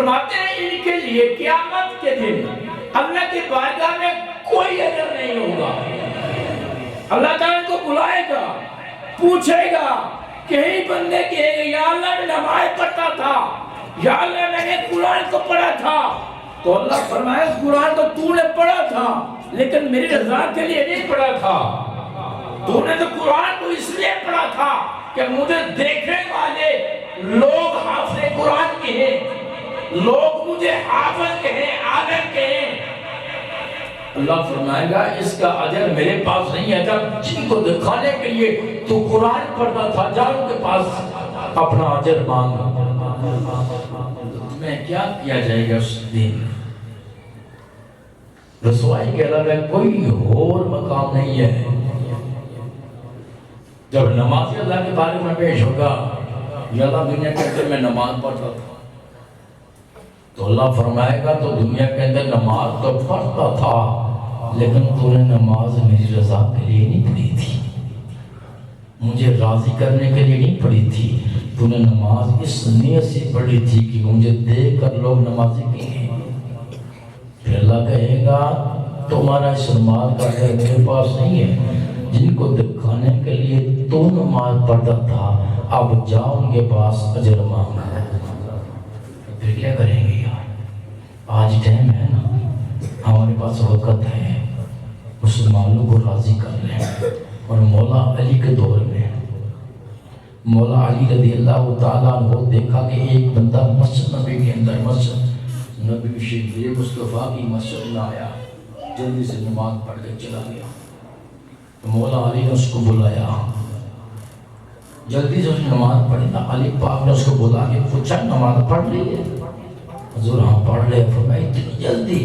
فرماتے ہیں ان کے لیے قیامت کے دن اللہ کی بارگاہ میں کوئی اجر نہیں ہوگا۔ اللہ تعالیٰ ان کو بلائے گا، پوچھے گا، کہیں بندے کہے گا یا اللہ میں نماز پڑھتا تھا، یا اللہ میں نے قرآن کو پڑھا تھا، تو اللہ فرمائے قرآن تو تو نے پڑھا تھا لیکن میری رضا کے لیے نہیں پڑھا تھا، تو نے تو قرآن کو اس لیے پڑھا تھا کہ مجھے دیکھنے والے لوگ حافظ قرآن کہیں، لوگ مجھے حافظ کہیں، عالم کہیں۔ اللہ فرمائے گا اس کا اجر میرے پاس نہیں ہے، جب جن کو دکھانے کے لیے تو قرآن پڑھتا تھا جا ان کے پاس اپنا اجر مانگ۔ میں کیا کیا جائے گا اس دن؟ رسوائی کے علاوہ کوئی اور مقام نہیں ہے۔ جب نمازی اللہ کے بارے میں پیش ہوگا یا اللہ دنیا کے اندر میں نماز پڑھتا تھا، تو اللہ فرمائے گا تو دنیا کے اندر نماز تو پڑھتا تھا لیکن تو نے نماز میری رضا کے لیے نہیں پڑھی تھی، مجھے راضی کرنے کے لیے نہیں پڑھی تھی، تو نے نماز اس نیت سے پڑھی تھی کہ مجھے دیکھ کر لوگ نمازی کہیں۔ پھر اللہ کہے گا تمہارا اس نماز کا اجر میرے پاس نہیں ہے، جن کو دکھانے کے لیے تو نماز پڑھتا تھا اب جاؤ ان کے پاس اجر مانگا۔ پھر کیا کریں گے یار؟ آج ٹائم ہے نا، ہمارے پاس وقت ہے، مسلمانوں کو راضی کر لیں۔ اور مولا علی کے دور میں مولا علی رضی اللہ تعالیٰ عنہ دیکھا کہ ایک بندہ مسجد نبی کے اندر، مسجد نبی شریف مصطفیٰ کی مسجد میں آیا، جلدی سے نماز پڑھ کے چلا گیا۔ تو مولا علی نے اس کو بلایا، جلدی سے اس نے نماز پڑھی نا، علی پاک نے اس کو بلا کے پوچھا نماز پڑھ لی ہے؟ حضور ہاں پڑھ لے۔ فرمایا اتنی جلدی؟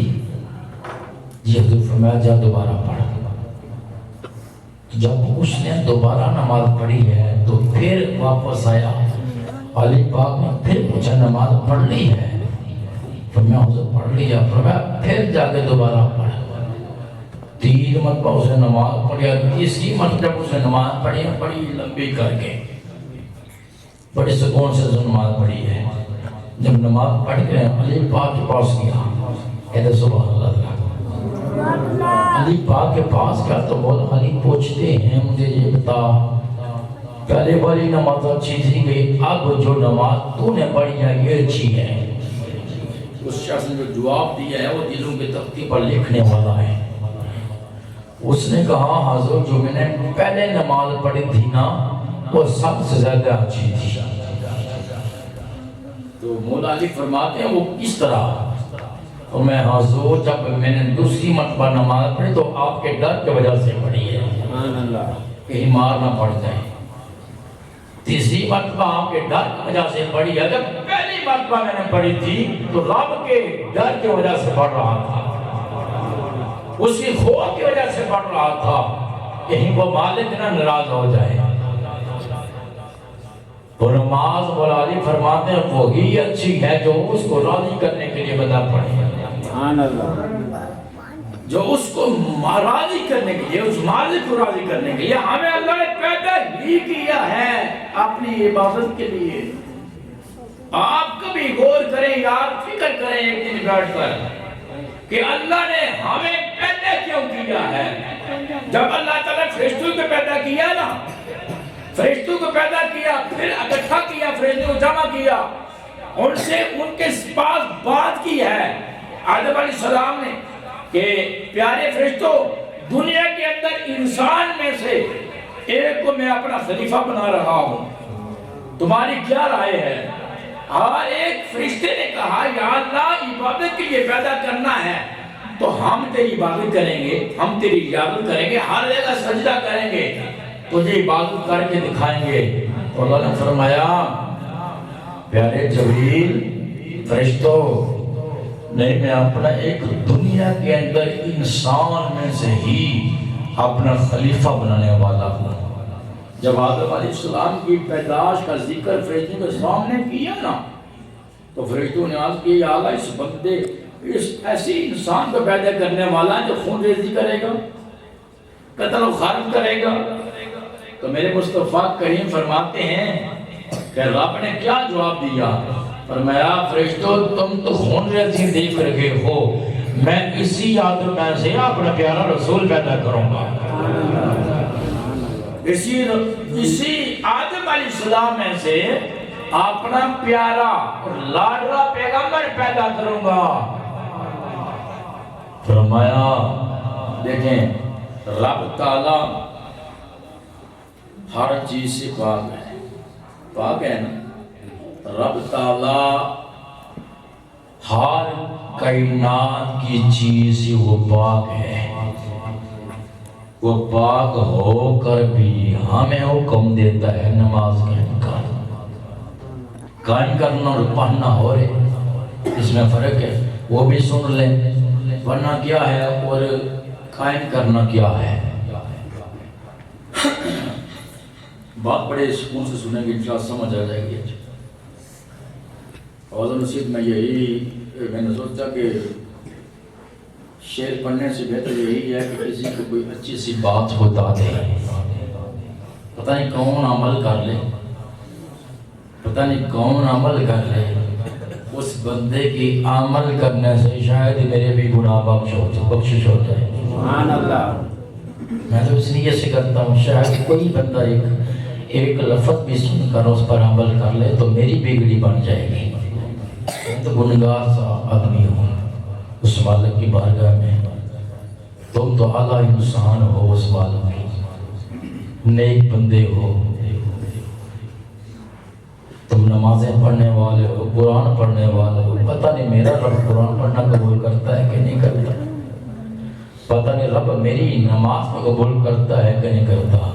جی حضور۔ فرمایا جا دوبارہ پڑھ۔ جب اس نے دوبارہ نماز پڑھی ہے تو پھر واپس آیا، علی پاک نے پھر پوچھا نماز پڑھ لی ہے؟ فرمایا حضور پڑھ لیا۔ فرمایا پھر جا کے دوبارہ پڑھ۔ 3 مرتبہ اس نے نماز پڑھی، اور تیسری مرتبہ اس نے نماز پڑھی لمبی کر کے، بڑے سکون سے نماز پڑھی ہے۔ جب نماز پڑھ کے علی پاک کے پاس گیا، کہتے سبحان اللہ، علی پاک کے پاس گیا تو مولا علی پوچھتے ہیں مجھے یہ بتا، پہلے والی نماز اچھی تھی گئی، اب جو نماز تو نے پڑھی ہے یہ اچھی ہے؟ اس شخص نے جو جواب دیا ہے وہ دلوں کے تختی پر لکھنے والا ہے۔ اس نے کہا حضور جو میں نے پہلے نماز پڑھی تھی نا وہ سب سے زیادہ اچھی تھی۔ تو مولا علی فرماتے ہیں وہ کس طرح؟ تو میں حضور جب میں نے دوسری مرتبہ نماز پڑھی تو آپ کے ڈر کی وجہ سے پڑھی ہے، کہیں مار نہ پڑ جائے۔ تیسری مرتبہ آپ کے ڈر کی وجہ سے پڑھی ہے، جب پہلی مرتبہ میں نے پڑھی تھی تو رب کے ڈر کی وجہ سے پڑھ رہا تھا، اس کی خوف کی وجہ سے پڑھ رہا تھا، کہیں وہ مالک نہ ناراض ہو جائے۔ وہ نماز مولا علی فرماتے ہیں وہی اچھی ہے جو اس کو راضی کرنے کے لیے بندہ پڑھے، جو اس کو راضی کرنے کے لیے، اس مالک کو راضی کرنے کے لیے۔ ہمیں اللہ نے پیدا ہی کیا ہے اپنی عبادت کے لیے۔ آپ کبھی غور کریں یار، فکر کریں ایک دن بیٹھ کر کہ اللہ نے ہمیں پیدا کیوں کیا ہے۔ جب اللہ تعالیٰ فرشتوں کو پیدا کیا نا، فرشتوں کو پیدا کیا، پھر اکٹھا کیا، فرشتوں کو جمع کیا، ان سے ان کے پاس بات کی ہے آدم علیہ السلام نے کہ پیارے فرشتوں، دنیا کے اندر انسان میں سے ایک کو میں اپنا خلیفہ بنا رہا ہوں، تمہاری کیا رائے ہے؟ ہر ایک فرشتے نے کہا یا اللہ عبادت کے لیے پیدا کرنا ہے تو ہم تیری عبادت کریں گے، ہم تیری عبادت کریں گے، ہر جگہ سجدہ کریں گے، تجھے عبادت کر کے دکھائیں گے۔ تو اللہ نے فرمایا پیارے جبریل فرشتوں نہیں، میں اپنا ایک دنیا کے اندر انسان میں سے ہی اپنا خلیفہ بنانے والا ہوں۔ جب آدم علیہ السلام کی پیدائش کا ذکر فرشتوں کے سامنے کیا نا تو فرشتوں نے عرض کیا یا اللہ اس بندے، اس ایسی انسان کو پیدا کرنے والا جو خون ریزی کرے گا، قتل و غارت کرے گا۔ تو میرے مصطفیٰ کریم فرماتے ہیں کہ رب نے کیا جواب دیا؟ فرمایا فرشتوں تم تو خون ریزی دیکھ رہے ہو، میں اسی آدم میں سے اپنا پیارا رسول پیدا کروں گا، اسی آدم علیہ السلام میں سے اپنا پیارا اور لاڈلا پیغمبر پیدا کروں گا۔ فرمایا دیکھیں رب تعالیٰ ہر چیز سے پاک ہے نا، رب تعالیٰ ہر کائنات کی چیز سے وہ پاک ہے، وہ پاک ہو کر بھی ہمیں حکم دیتا ہے نماز قائم کرنا اور پڑھنا ہو رہے، اس میں فرق ہے، وہ بھی سن لیں پڑھنا کیا ہے اور قائم کرنا کیا ہے۔ بات بڑے سکون سے سنیں گے انشاءاللہ سمجھ آ جائے گی۔ اور نصیب میں نے سوچا کہ شعر پڑھنے سے بہتر یہی ہے کہ کسی کو کوئی اچھی سی بات بتا دے، پتہ نہیں کون عمل کر لے، پتہ نہیں کون عمل کر لے، اس بندے کی عمل کرنے سے شاید میرے بھی گناہ بخشش ہو جائے۔ سبحان اللہ۔ میں تو اس لیے سے کرتا ہوں شاید کوئی بندہ ایک لفظ بھی سن کر اس پر عمل کر لے تو میری بگڑی بن جائے گی، میں تو گنہگار سا آدمی ہوں اس مالک کی بارگاہ میں، تم تو اعلیٰ انسان ہو، اس مالک کی نیک بندے ہو، تم نمازیں پڑھنے والے ہو، قرآن پڑھنے والے ہو، پتہ نہیں میرا رب قرآن پڑھنا قبول کرتا ہے کہ نہیں کرتا، پتہ نہیں رب میری نماز کو قبول کرتا ہے کہ نہیں کرتا۔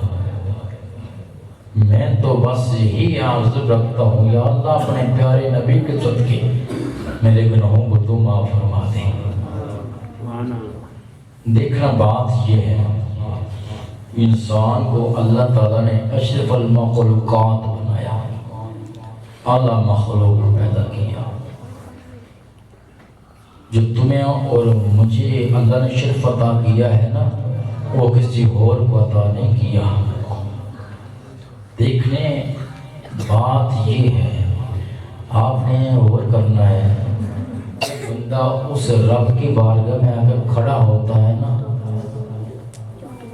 میں تو بس یہی عرض رکھتا ہوں یا اللہ اپنے پیارے نبی کے صدقے میرے گناہوں کو تو معاف فرما دیں۔ دیکھنا بات یہ ہے انسان کو اللہ تعالیٰ نے اشرف المخلوقات بنایا، اعلیٰ مخلوق پیدا کیا، جو تمہیں اور مجھے اللہ نے شرف عطا کیا ہے نا وہ کسی اور کو عطا نہیں کیا۔ دیکھنے بات یہ ہے آپ نے اور کرنا ہے، بندہ اس رب کی بارگاہ میں اگر کھڑا ہوتا ہے نا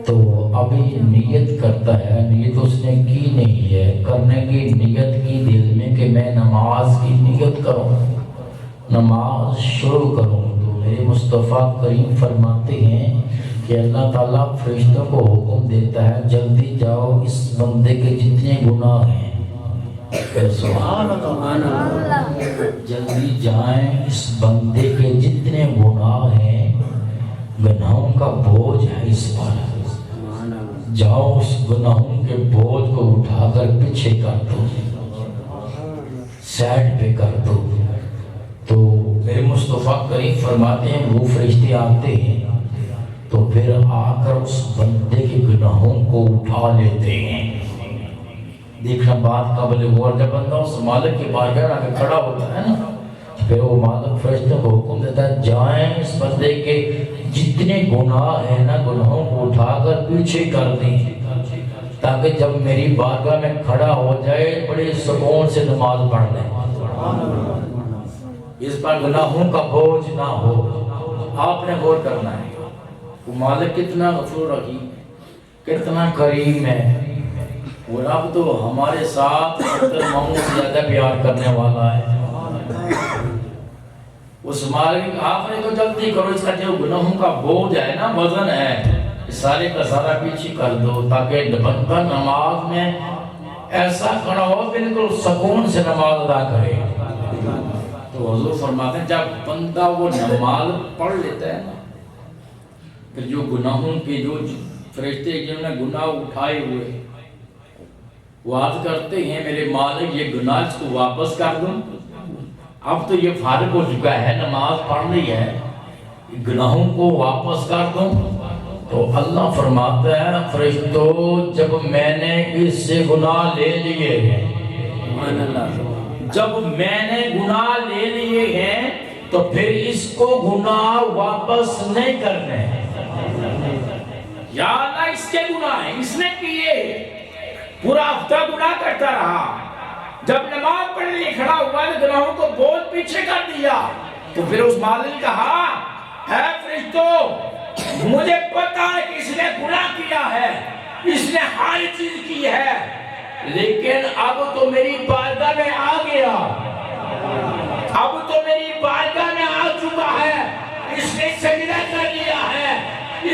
تو ابھی نیت کرتا ہے، نیت اس نے کی نہیں ہے، کرنے کی نیت کی دل میں کہ میں نماز کی نیت کروں، نماز شروع کروں، تو میرے مصطفیٰ کریم فرماتے ہیں کہ اللہ تعالیٰ فرشتوں کو حکم دیتا ہے جلدی جاؤ اس بندے کے جتنے گناہ ہیں، سبحان اللہ، جلدی جائیں اس بندے کے جتنے گناہ ہیں، گناہوں کا بوجھ ہے اس پر، جاؤ اس گناہوں کے بوجھ کو اٹھا کر پیچھے کر دو، سائڈ پہ کر دو۔ تو میرے مصطفیٰ کریم فرماتے ہیں وہ فرشتے آتے ہیں تو پھر آ کر اس بندے کے گناہوں کو اٹھا لیتے ہیں۔ دیکھنا بات قابل غور، جب بندہ اس مالک کی بارگاہ آ کے کھڑا ہوتا ہے نا پھر وہ مالک فرشتوں کو حکم دیتا ہے جائیں اس بندے کے جتنے گناہ ہیں نا گناہوں کو اٹھا کر پیچھے کر دیں، تاکہ جب میری بارگاہ میں کھڑا ہو جائے بڑے سکون سے نماز پڑھ لیں، اس پر گناہوں کا بوجھ نہ ہو۔ آپ نے غور کرنا ہے وہ مالک کتنا غفور رحیم، کتنا کریم ہے، وہ رب تو ہمارے ساتھ ماموں سے زیادہ پیار کرنے والا ہے۔ اس مالک آپ نے تو جلدی کرو، اس کا جو گناہوں کا بوجھ ہے نا وزن ہے سارے کا سارا پیچھے کر دو، تاکہ بندہ نماز میں ایسا کھڑا ہو بالکل سکون سے نماز ادا کرے۔ تو حضور فرماتے ہیں جب بندہ وہ نماز پڑھ لیتا ہے نا پھر جو گناہوں کے جو فرشتے جنہوں نے گناہ اٹھائے ہوئے وہ عرض کرتے ہیں میرے مالک یہ گناہ اس کو واپس کر دوں، اب تو یہ فارغ ہو چکا ہے نماز پڑھ لی ہے، گناہوں کو واپس کر دوں۔ تو اللہ فرماتا ہے فرشتوں جب میں نے اس سے گناہ لے لیے ہیں، جب میں نے گناہ لے لیے ہیں تو پھر اس کو گناہ واپس نہیں کرنے، یا اللہ اس کے گناہ ہیں، اس نے کیے، پورا ہفتہ گناہ کرتا رہا، جب نماز پڑھنے لیے کھڑا ہوا تو گناہوں کو بہت پیچھے کر دیا. تو پھر اس مالک نے کہا اے فرشتوں مجھے پتا ہے کہ اس نے گناہ کیا ہے, اس نے ہر چیز کی ہے, لیکن اب تو میری بارگاہ میں آ گیا, اب تو میری بارگاہ میں آ چکا ہے, اس نے سجدہ کر لیا ہے,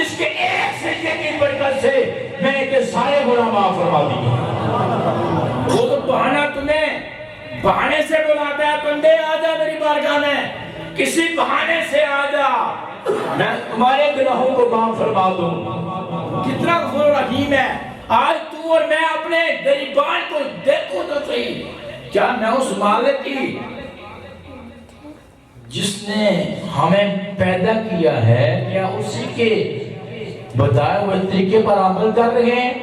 اس کے ایک سجدے کی برکت سے میں کے سارے گناہ معاف فرما دیے. وہ تو بہانہ تمہیں بہانے سے بلاتا ہے, بندے آ جا میری بارگاہ میں, کسی بہانے سے آ جا, میں تمہارے گناہوں کو معاف فرما دوں. کتنا غفور رحیم ہے. آج تو اور میں اپنے غریبان کو دیکھو تو صحیح, کیا میں اس مالک کی جس نے ہمیں پیدا کیا ہے کیا اسی کے بتائے ہوئے طریقے پر عمل کر رہے ہیں,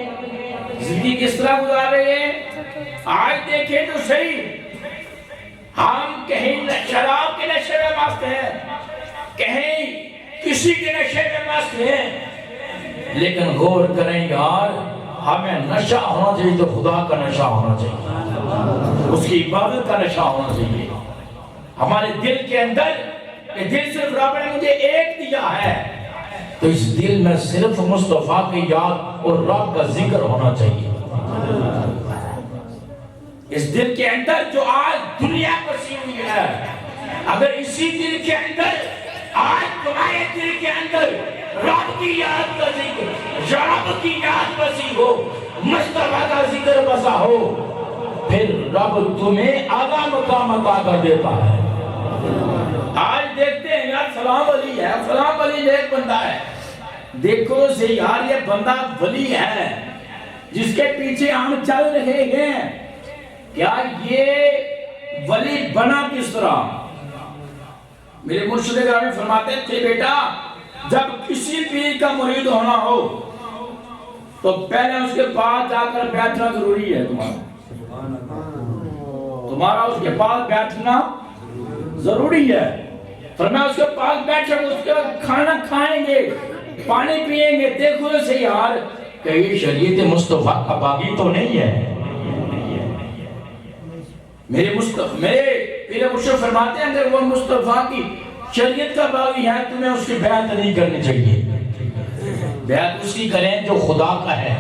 زندگی کس طرح گزار رہے ہیں؟ آج دیکھیں تو صحیح, ہم کہیں شراب کے نشے میں مست ہیں, کہیں کسی کے نشے میں مست ہیں, لیکن غور کریں یار ہمیں نشہ ہونا چاہیے تو خدا کا نشہ ہونا چاہیے, اس کی عبادت کا نشہ ہونا چاہیے ہمارے دل کے اندر. یہ دل صرف رب نے مجھے ایک دیا ہے, تو اس دل میں صرف مصطفیٰ کی یاد اور رب کا ذکر ہونا چاہیے. اس دل کے اندر جو آج دنیا بسی ہوئی ہے, اگر اسی دل کے اندر آج تمہارے دل کے اندر رب کی یاد کا ذکر, رب کی یاد بسی ہو, مصطفیٰ کا ذکر بسا ہو, پھر رب تمہیں اعلیٰ مقام عطا کر دیتا ہے. آج دیکھتے ہیں یار فلاں ولی ہے, فلاں ولی ایک بندہ ہے, دیکھو سے یار یہ بندہ ولی ہے جس کے پیچھے ہم چل رہے ہیں, کیا یہ ولی بنا کس طرح؟ میرے مرشد گرامی فرماتے تھے بیٹا جب کسی پیر کا مرید ہونا ہو تو پہلے اس کے پاس جا کر بیٹھنا ضروری ہے. تمہارا اس کے پاس بیٹھنا ضروری ہے. فرمایا اس کے پاس بیٹھے اس کے کھانا کھائیں گے, پانی پیئیں گے, دیکھو سے یار کہیں شریعت مصطفیٰ کا باغی تو نہیں ہے. میرے پیر مرشد فرماتے ہیں اگر وہ مصطفیٰ کی شریعت کا باغی ہے تمہیں اس کی بیعت نہیں کرنی چاہیے. بیعت اس کی کریں جو خدا کا ہے,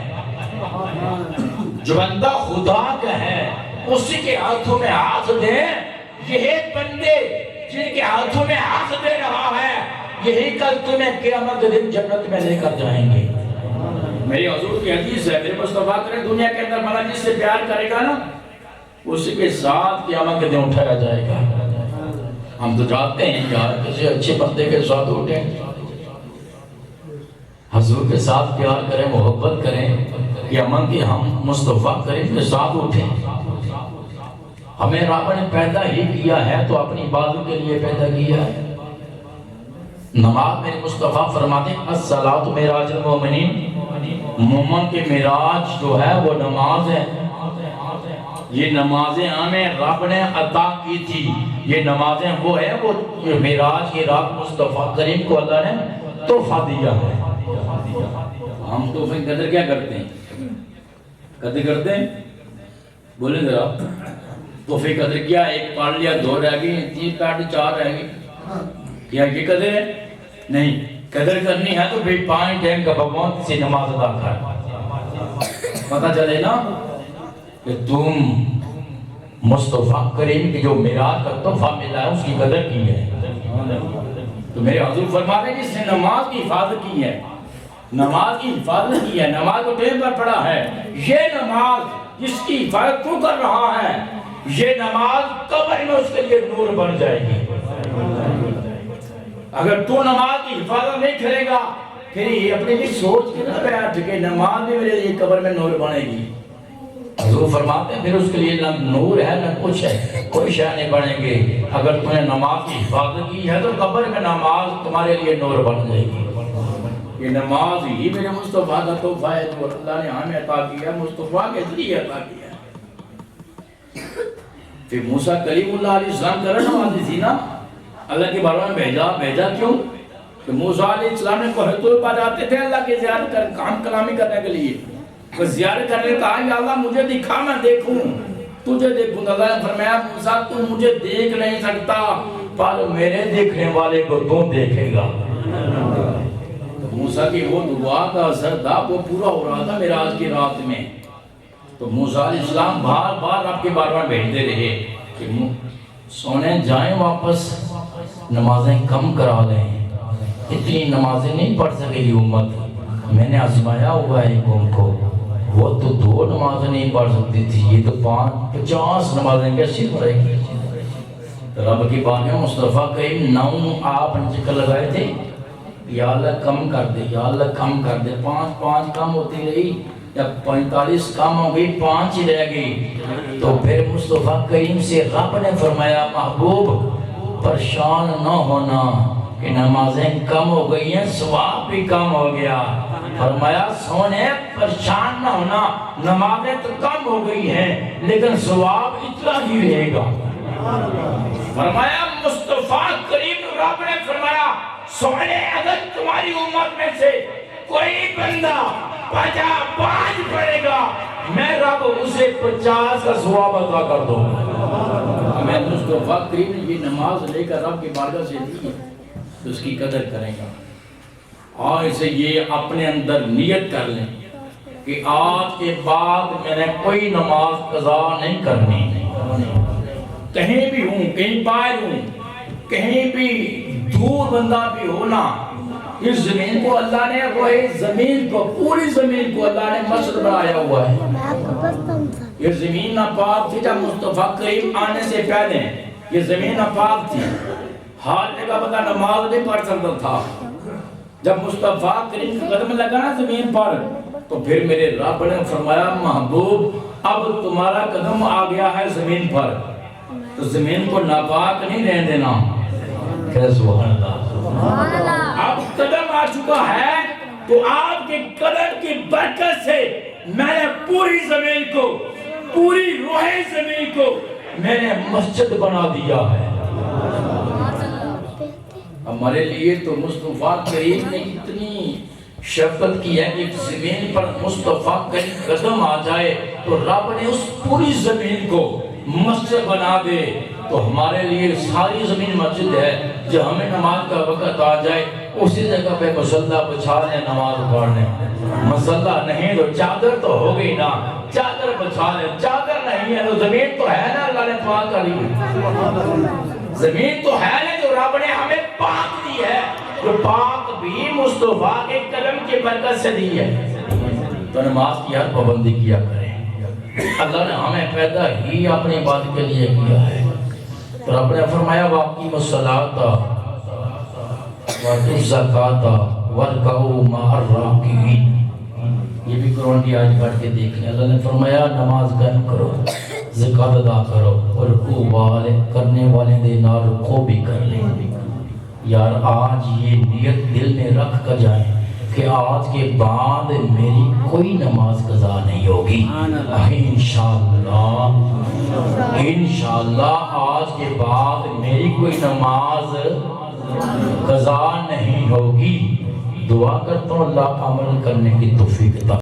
جو بندہ خدا کا ہے اسی کے ہاتھوں میں ہاتھ دیں. یہی بندے جن کے ہاتھوں میں ہاتھ دے رہا ہے یہی کل تمہیں قیامت دن جنت میں لے کر جائیں گے. میری حضور کی حدیث ہے, میرے مصطفیٰ کریں دنیا کے اندر ملا جس سے پیار کرے گا نا اسی کے ساتھ قیامت کے دن اٹھایا جائے گا. ہم تو چاہتے ہیں یار کسی اچھے بندے کے ساتھ اٹھیں, حضور کے ساتھ پیار کریں, محبت کریں, قیامت کے ہم مصطفیٰ کریم کے ساتھ اٹھیں. ہمیں رب نے پیدا ہی کیا ہے تو اپنی عبادت کے لیے پیدا کیا ہے. نماز میرے مصطفیٰ فرماتے ہیں الصلاۃ معراج المومنین, مومن کے معراج جو ہے وہ نماز ہے. یہ نمازیں ہمیں رب نے عطا کی تھی, یہ نمازیں وہ ہیں وہ معراج کی رات مصطفیٰ کریم کو اللہ نے تحفہ دیا ہے. ہم تحفے کی قدر کیا کرتے ہیں؟ قدر کرتے ہیں؟ بولیں ذرا تحفے کی قدر کیا؟ ایک پڑھ لیا, دو رہ گئی, تین پڑھ چار رہ گئی, کیا یہ قدر ہے؟ نہیں. قدر کرنی ہے تو بھئی 5 ٹائم کا بابون سے نماز ادا کر, پتہ چلے نا کہ تم مصطفیٰ کریم کی جو معراج کا تحفہ ملا ہے اس کی قدر کی ہے. تو میرے حضور فرماتے ہیں جس نے نماز کی حفاظت کی ہے, نماز کی حفاظت کی ہے, نماز کو ٹائم پر پڑھا ہے, یہ نماز جس کی حفاظت تو کر رہا ہے یہ نماز قبر میں اس کے لیے نور بن جائے گی. اگر تو نماز کی حفاظت نہیں کرے گا پھر یہ اپنے لیے سوچ کے نہ بیٹھ کہ نماز بھی میرے لیے قبر میں نور بنے گی. حضور فرماتے ہیں پھر اس کے لیے نہ نور ہے نہ کچھ ہے, کوئی شے نہیں بنے گی. اگر تم نے نماز کی حفاظت کی ہے تو قبر میں نماز تمہارے لیے نور بن جائے گی. یہ نماز ہی میرے مصطفیٰ کا تحفہ ہے جو اللہ نے ہمیں عطا کیا, مصطفیٰ کے ذریعے عطا کیا. پھر موسیٰ کلیم اللہ علیہ السلام کا نمازی تھی نا, اللہ کے بارے میں بھیجا کیوں کہ موسیٰ علیہ السلام نے کوہ طور پر جاتے تھے اللہ کی زیارت کام کلامی کرنے کے لیے. وہ زیارت کرنے کہا یا اللہ مجھے دکھا میں دیکھوں, تجھے دیکھوں گا۔ اللہ نے فرمایا موسیٰ تو مجھے دیکھ نہیں سکتا پر میرے دیکھنے والے کو تو دیکھے گا۔ تو موسیٰ کی وہ دعا کا اثر تھا، وہ پورا ہو رہا تھا معراج کی رات میں۔ تو موسیٰ علیہ السلام بار بار آپ کے بار بار بھیجتے رہے کہ سونے جائیں واپس، نمازیں کم کرا لیں، اتنی نمازیں نہیں پڑھ سکے گی امت، میں نے آزمایا ہوا ہے قوم کو، وہ تو 2 نمازیں نہیں پڑھ سکتی تھی، یہ تو 50 نمازیں کیسی پڑھے گی؟ رب کی بارگاہ میں مصطفیٰ کریم 9 آپ نے چکر لگائے تھے، یا اللہ کم کر دے، یا اللہ کم کر دے، 5 کم ہوتی رہی، جب 45 کم ہو گئی 5 ہی رہ گئی، تو پھر مصطفیٰ کریم سے رب نے فرمایا محبوب پریشان نہ ہونا کہ نمازیں کم ہو گئی ہیں، ثواب بھی کم ہو گیا۔ فرمایا سونے پریشان نہ ہونا، نمازیں تو کم ہو گئی ہیں لیکن ثواب اتنا ہی رہے گا۔ فرمایا مصطفیٰ کریم رب نے فرمایا سونے اگر تمہاری امت میں سے کوئی بندہ 5 پڑھے گا میں رب اسے 50 کا ثواب عطا کر دوں گا۔ میں مصطفیٰ کریم نے یہ نماز لے کر رب کی بارگاہ سے دی ہے تو اس کی قدر کریں گا، اور اسے یہ اپنے اندر نیت کر لیں کہ آج کے بعد میں نے کوئی نماز قضا نہیں کرنی، کہیں بھی ہوں، کہیں باہر ہوں، کہیں بھی دور بندہ بھی ہونا، اس زمین کو اللہ نے وہی زمین کو، پوری زمین کو اللہ نے مسجد بنایا ہوا ہے۔ یہ زمین ناپاک تھی جب مصطفیٰ کریم آنے سے پہلے، یہ زمین ناپاک تھی، ہر جگہ بندہ نماز نہیں پڑھ سکتا تھا۔ جب مصطفیٰ کریم کا قدم لگا نا زمین پر تو پھر میرے رب نے فرمایا محبوب اب تمہارا قدم آ گیا ہے زمین پر، تو زمین کو ناپاک نہیں رہنے دینا۔ کہ سبحان اللہ، اب قدم آ چکا ہے تو آپ کے قدم کی برکت سے میں نے پوری زمین کو، پوری روح زمین کو میں نے مسجد بنا دیا ہے۔ ہمارے لیے تو مصطفیٰ کریم نے اتنی شفقت کی ہے کہ زمین پر مصطفیٰ کریم قدم آ جائے تو رب نے اس پوری زمین کو مسجد بنا دے، تو ہمارے لیے ساری زمین مسجد ہے۔ جو ہمیں نماز کا وقت آ جائے اسی جگہ پہ مصلی بچھا لیں، نماز پڑھ لیں۔ مصلی نہیں تو چادر تو ہو گئی نا، چادر بچھا لیں، چادر نہیں ہے تو زمین تو ہے نا، اللہ نے پاک کری، زمین تو ہے نا جو رب نے ہمیں پاک دی ہے، جو پاک بھی مصطفیٰ کے قدم کی برکت سے دی ہے۔ تو نماز کی ہر پابندی کیا کریں، اللہ نے ہمیں پیدا ہی اپنی بات کے لیے کیا ہے۔ تو رب نے فرمایا وَأَقِیمُوا الصَّلَاةَ وَآتُوا الزَّکَاةَ وَارْکَعُوا مَعَ الرَّاکِعِینَ۔ یہ بھی قرآن کی آیت پڑھ کے دیکھ لیں، اللہ نے فرمایا نماز قائم کرو، زکوٰۃ ادا کرو، اور رکوع کرنے والے دے نال رکوع بھی کر لیں۔ یار آج یہ نیت دل میں رکھ کر جائیں کہ آج کے بعد میری کوئی نماز قضا نہیں ہوگی، انشاءاللہ آج کے بعد میری کوئی نماز قضا نہیں ہوگی۔ دعا کرتا ہوں اللہ عمل کرنے کی توفیق عطا